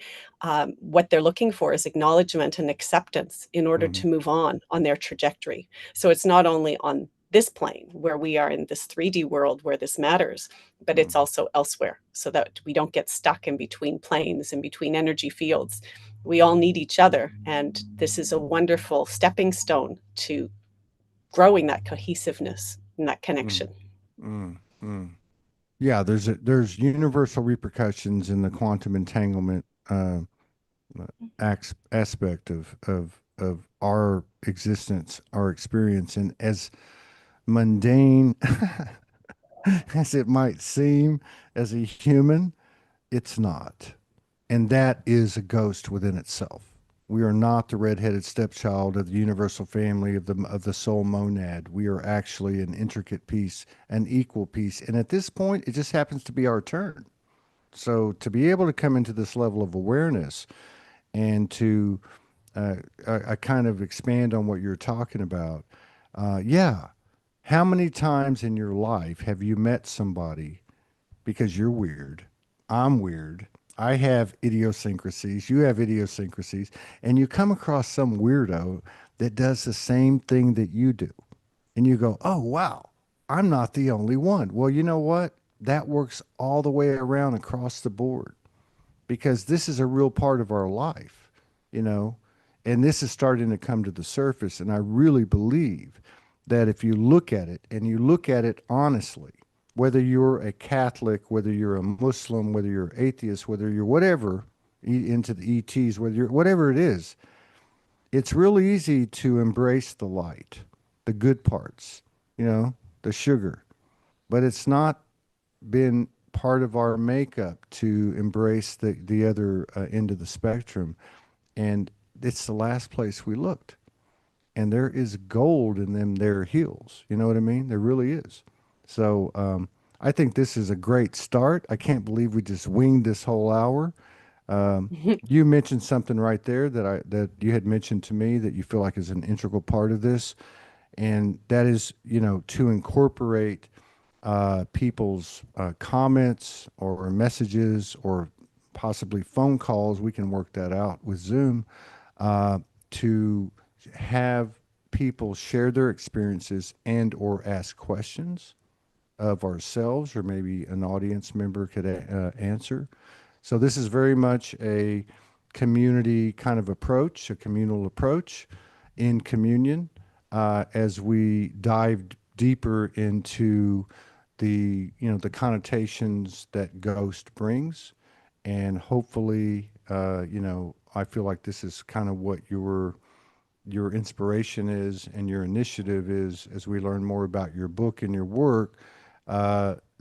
what they're looking for is acknowledgement and acceptance in order mhm, to move on their trajectory. So it's not only on this plane where we are in this 3D world where this matters, but it's mhm, also elsewhere, so that we don't get stuck in between planes, in between energy fields. We all need each other. And this is a wonderful stepping stone to growing that cohesiveness and that mm, connection. mm, mm. Yeah, there's universal repercussions in the quantum entanglement aspect of our existence, our experience, and as mundane as it might seem as a human, it's not. And that is a ghost within itself. We are not the redheaded stepchild of the universal family of the soul monad. We are actually an intricate piece, an equal piece. And at this point, it just happens to be our turn. So to be able to come into this level of awareness and to I kind of expand on what you're talking about. Yeah. How many times in your life have you met somebody because you're weird? I'm weird. I have idiosyncrasies. You have idiosyncrasies. And you come across some weirdo that does the same thing that you do. And you go, oh, wow, I'm not the only one. Well, you know what? That works all the way around across the board because this is a real part of our life, you know, and this is starting to come to the surface. And I really believe that if you look at it and you look at it honestly, whether you're a Catholic, whether you're a Muslim, whether you're atheist, whether you're whatever, into the ETs, whether you're whatever it is, it's really easy to embrace the light, the good parts, you know, the sugar, but it's not been part of our makeup to embrace the other end of the spectrum. And it's the last place we looked. And there is gold in them their heels. You know what I mean? There really is. So I think this is a great start. I can't believe we just winged this whole hour. Um, you mentioned something right there that you had mentioned to me that you feel like is an integral part of this, and that is, you know, to incorporate people's comments or messages or possibly phone calls. We can work that out with Zoom uh, to have people share their experiences and or ask questions of ourselves, or maybe an audience member could answer. So this is very much a community kind of approach, a communal approach in communion as we dive deeper into the, you know, the connotations that ghost brings, and hopefully you know, I feel like this is kind of what your inspiration is and your initiative is as we learn more about your book and your work,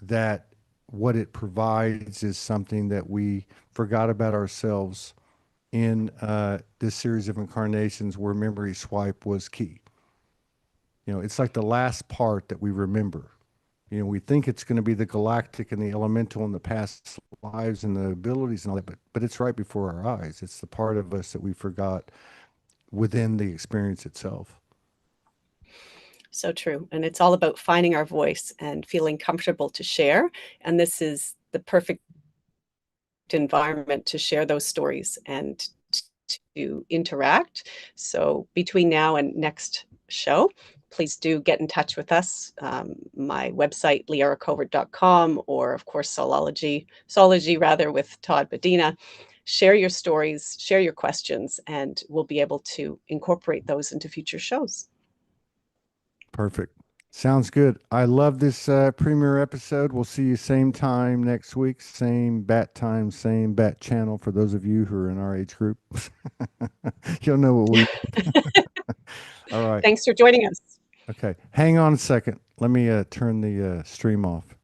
that what it provides is something that we forgot about ourselves in this series of incarnations where memory swipe was key. You know, it's like the last part that we remember. You know, we think it's going to be the galactic and the elemental and the past lives and the abilities and all that, but it's right before our eyes. It's the part of us that we forgot within the experience itself. So true. And it's all about finding our voice and feeling comfortable to share. And this is the perfect environment to share those stories and to interact. So between now and next show, please do get in touch with us. My website, liaracovert.com, or of course, Soulology rather, with Todd Bedina. Share your stories, share your questions, and we'll be able to incorporate those into future shows. Perfect. Sounds good. I love this premiere episode. We'll see you same time next week, same bat time, same bat channel for those of you who are in our age group. You'll know what we. All right. Thanks for joining us. Okay. Hang on a second. Let me turn the stream off.